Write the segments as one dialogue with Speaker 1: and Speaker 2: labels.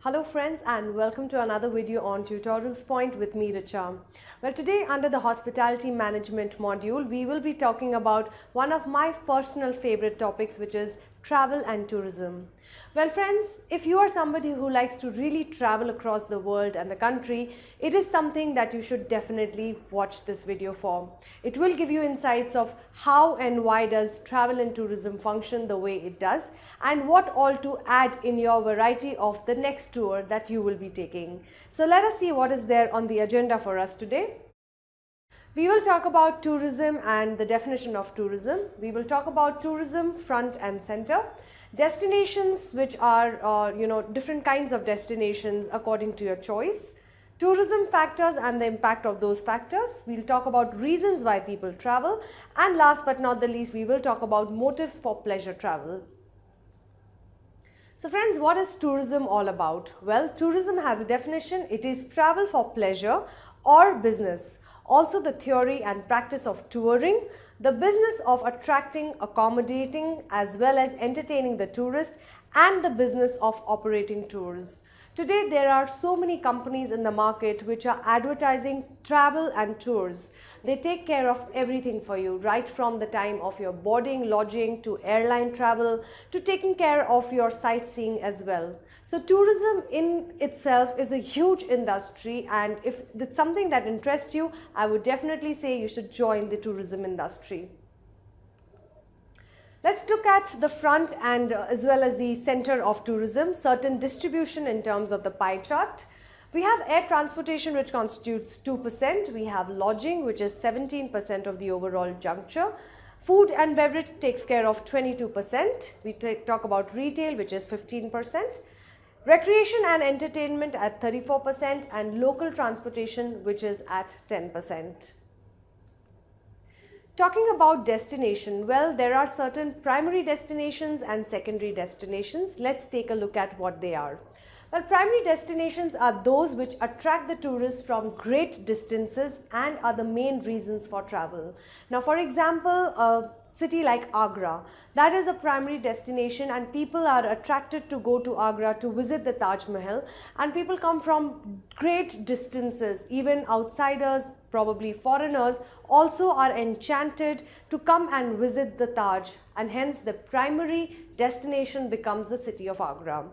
Speaker 1: Hello friends and welcome to another video on Tutorials Point with me Richa. Well, today under the Hospitality Management module we will be talking about one of my personal favorite topics, which is travel and tourism. Well friends, if you are somebody who likes to really travel across the world and the country, it is something that you should definitely watch this video for. It will give you insights of how and why does travel and tourism function the way it does, and what all to add in your variety of the next tour that you will be taking. So let us see what is there on the agenda for us today. We will talk about tourism and the definition of tourism. We will talk about tourism front and center, destinations which are different kinds of destinations according to your choice, tourism factors and the impact of those factors. We'll talk about reasons why people travel, and last but not the least we will talk about motives for pleasure travel. So friends, what is tourism all about? Well, tourism has a definition. It is travel for pleasure or business. Also the theory and practice of touring, the business of attracting, accommodating as well as entertaining the tourist, and the business of operating tours. Today there are so many companies in the market which are advertising travel and tours. They take care of everything for you, right from the time of your boarding, lodging, to airline travel, to taking care of your sightseeing as well. So tourism in itself is a huge industry, and if it's something that interests you, I would definitely say you should join the tourism industry. Let's look at the front and as well as the center of tourism, certain distribution in terms of the pie chart. We have air transportation, which constitutes 2%. We have lodging, which is 17% of the overall juncture. Food and beverage takes care of 22%. We talk about retail, which is 15%. Recreation and entertainment at 34%, and local transportation, which is at 10%. Talking about destination, well, there are certain primary destinations and secondary destinations. Let's take a look at what they are. Well, primary destinations are those which attract the tourists from great distances and are the main reasons for travel. Now, for example, a city like Agra, that is a primary destination, and people are attracted to go to Agra to visit the Taj Mahal, and people come from great distances. Even outsiders, probably foreigners, also are enchanted to come and visit the Taj, and hence the primary destination becomes the city of Agra.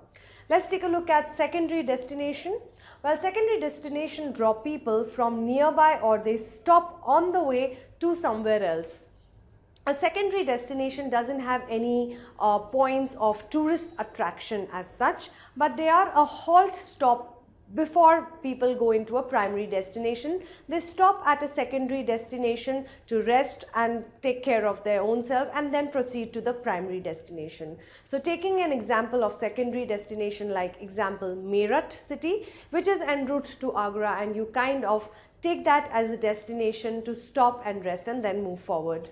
Speaker 1: Let's take a look at secondary destination. Well, secondary destination draw people from nearby, or they stop on the way to somewhere else. A secondary destination doesn't have any points of tourist attraction as such, but they are a halt stop before people go into a primary destination. They stop at a secondary destination to rest and take care of their own self, and then proceed to the primary destination. So taking an example of secondary destination, like example Meerut city, which is en route to Agra, and you kind of take that as a destination to stop and rest and then move forward.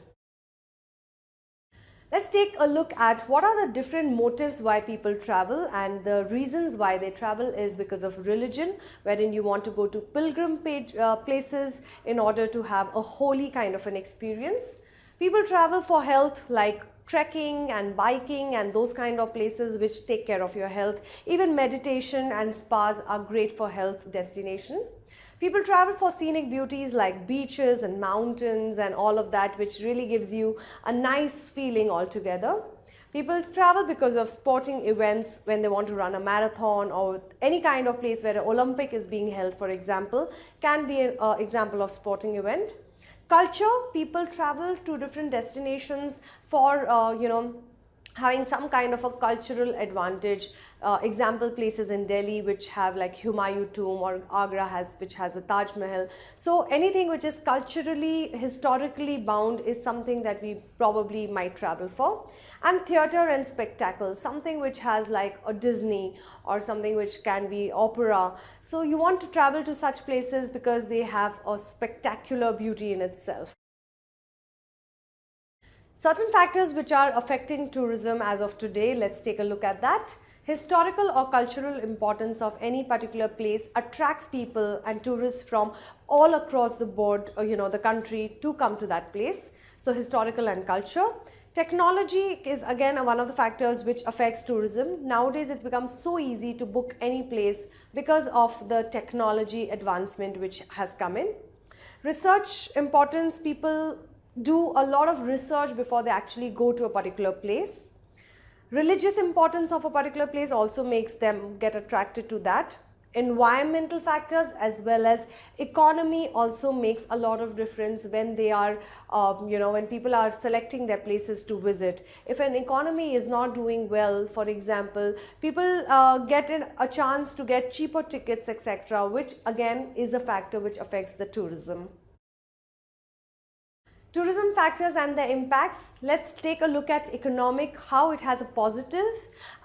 Speaker 1: Let's take a look at what are the different motives why people travel, and the reasons why they travel is because of religion, wherein you want to go to pilgrim places in order to have a holy kind of an experience. People travel for health, like trekking and biking and those kind of places which take care of your health. Even meditation and spas are great for health destination. People travel for scenic beauties like beaches and mountains and all of that, which really gives you a nice feeling altogether. People travel because of sporting events, when they want to run a marathon or any kind of place where an Olympic is being held, for example, can be an example of sporting event. Culture, people travel to different destinations for having some kind of a cultural advantage. Example places in Delhi which have like Humayun tomb, or Agra which has the Taj Mahal. So anything which is culturally, historically bound is something that we probably might travel for. And theatre and spectacle, something which has like a Disney or something which can be opera. So you want to travel to such places because they have a spectacular beauty in itself. Certain factors which are affecting tourism as of today, let's take a look at that. Historical or cultural importance of any particular place attracts people and tourists from all across the board, the country, to come to that place. So historical and culture. Technology is again one of the factors which affects tourism. Nowadays it's become so easy to book any place because of the technology advancement which has come in. Research importance, people do a lot of research before they actually go to a particular place. Religious importance of a particular place also makes them get attracted to that. Environmental factors as well as economy also makes a lot of difference when they are, when people are selecting their places to visit. If an economy is not doing well, for example, people get a chance to get cheaper tickets, etc., which again is a factor which affects the tourism. Tourism factors and their impacts. Let's take a look at economic, how it has a positive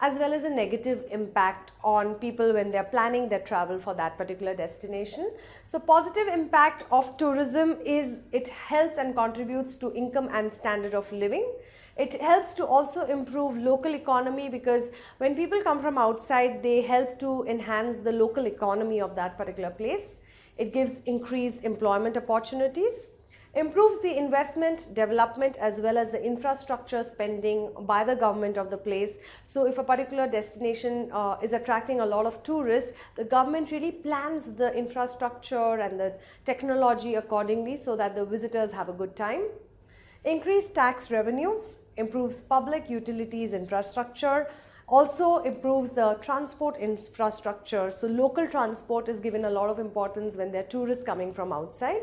Speaker 1: as well as a negative impact on people when they're planning their travel for that particular destination. So positive impact of tourism is it helps and contributes to income and standard of living. It helps to also improve local economy because when people come from outside, they help to enhance the local economy of that particular place. It gives increased employment opportunities. Improves the investment, development as well as the infrastructure spending by the government of the place. So if a particular destination is attracting a lot of tourists, the government really plans the infrastructure and the technology accordingly so that the visitors have a good time. Increased tax revenues, improves public utilities infrastructure, also improves the transport infrastructure. So local transport is given a lot of importance when there are tourists coming from outside.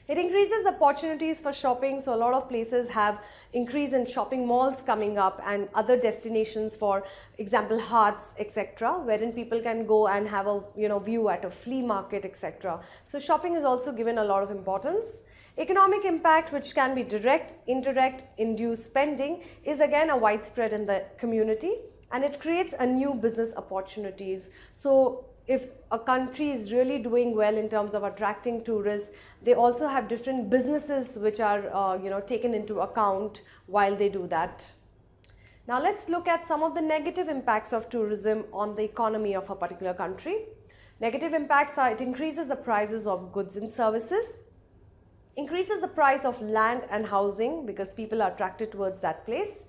Speaker 1: It increases opportunities for shopping, so a lot of places have increase in shopping malls coming up and other destinations, for example hearts, etc., wherein people can go and have a view at a flea market, etc. So shopping is also given a lot of importance. Economic impact, which can be direct, indirect, induced spending, is again a widespread in the community and it creates a new business opportunities. So if a country is really doing well in terms of attracting tourists, they also have different businesses which are taken into account while they do that. Now let's look at some of the negative impacts of tourism on the economy of a particular country. Negative impacts are it increases the prices of goods and services, increases the price of land and housing because people are attracted towards that place,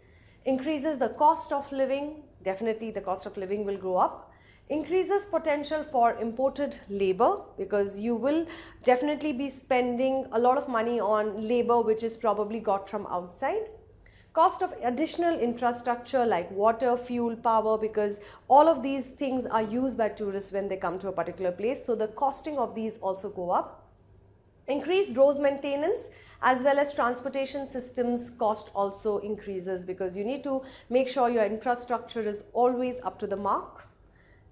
Speaker 1: increases the cost of living, definitely the cost of living will go up, increases potential for imported labor because you will definitely be spending a lot of money on labor which is probably got from outside. Cost of additional infrastructure like water, fuel, power, because all of these things are used by tourists when they come to a particular place, so the costing of these also go up. Increased roads maintenance as well as transportation systems cost also increases because you need to make sure your infrastructure is always up to the mark.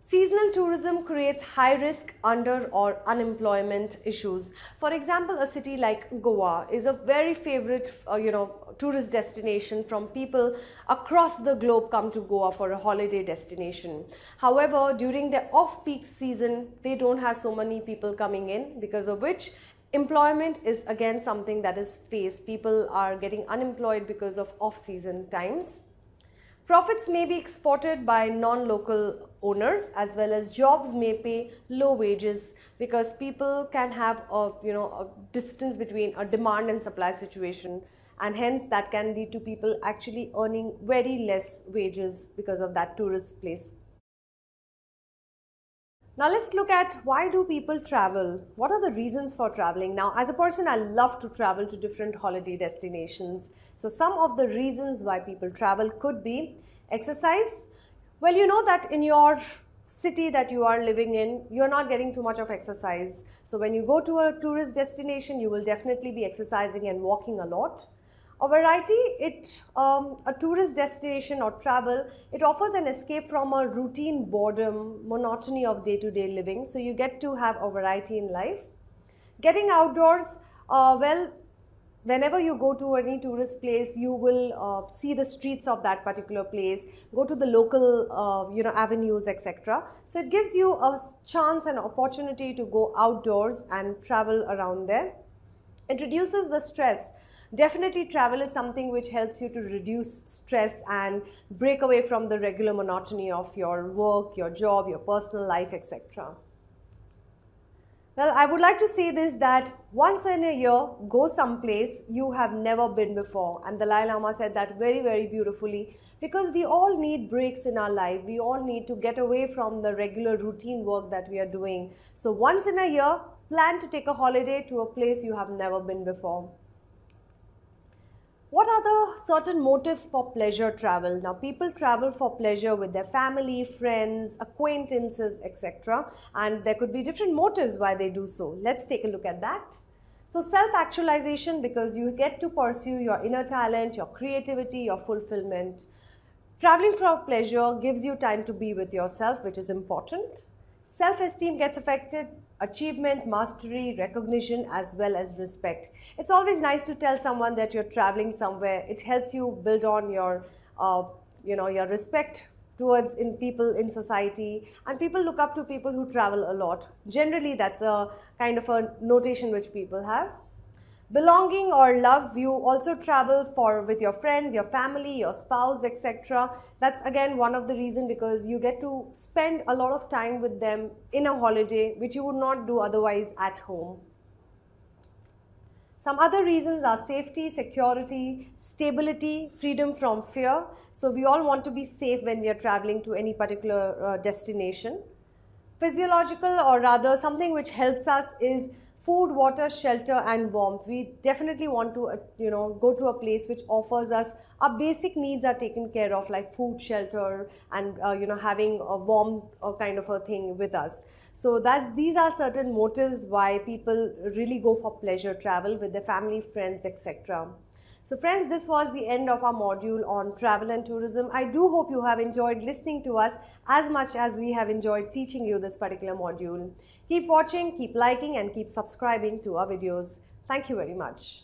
Speaker 1: Seasonal tourism creates high risk under or unemployment issues. For example, a city like Goa is a very favorite tourist destination from people across the globe come to Goa for a holiday destination. However, during the off-peak season, they don't have so many people coming in, because of which employment is again something that is faced. People are getting unemployed because of off-season times. Profits may be exported by non-local owners as well as jobs may pay low wages because people can have a distance between a demand and supply situation, and hence that can lead to people actually earning very less wages because of that tourist place. Now let's look at why do people travel? What are the reasons for traveling? Now as a person, I love to travel to different holiday destinations. So some of the reasons why people travel could be exercise. Well, you know that in your city that you are living in, you're not getting too much of exercise. So when you go to a tourist destination, you will definitely be exercising and walking a lot. A variety, a tourist destination or travel, it offers an escape from a routine boredom, monotony of day-to-day living. So you get to have a variety in life. Getting outdoors, whenever you go to any tourist place, you will see the streets of that particular place, go to the local avenues, etc. So it gives you a chance and opportunity to go outdoors and travel around there. It reduces the stress. Definitely travel is something which helps you to reduce stress and break away from the regular monotony of your work, your job, your personal life, etc. Well, I would like to say this, that once in a year, go someplace you have never been before. And Dalai Lama said that very, very beautifully, because we all need breaks in our life. We all need to get away from the regular routine work that we are doing. So once in a year, plan to take a holiday to a place you have never been before. What are the certain motives for pleasure travel? Now, people travel for pleasure with their family, friends, acquaintances, etc. And there could be different motives why they do so. Let's take a look at that. So, self-actualization, because you get to pursue your inner talent, your creativity, your fulfillment. Traveling for pleasure gives you time to be with yourself, which is important. Self-esteem gets affected, achievement, mastery, recognition, as well as respect. It's always nice to tell someone that you're traveling somewhere. It helps you build on your, your respect towards in people in society, and people look up to people who travel a lot. Generally, that's a kind of a notation which people have. Belonging or love, you also travel for with your friends, your family, your spouse, etc. That's again one of the reasons, because you get to spend a lot of time with them in a holiday, which you would not do otherwise at home. Some other reasons are safety, security, stability, freedom from fear. So we all want to be safe when we are traveling to any particular destination. Physiological, or rather something which helps us, is food, water, shelter and warmth. We definitely want to go to a place which offers us our basic needs are taken care of, like food, shelter and having a warm kind of a thing with us. So these are certain motives why people really go for pleasure travel with their family, friends, etc. So friends, this was the end of our module on travel and tourism. I do hope you have enjoyed listening to us as much as we have enjoyed teaching you this particular module. Keep watching, keep liking and keep subscribing to our videos. Thank you very much.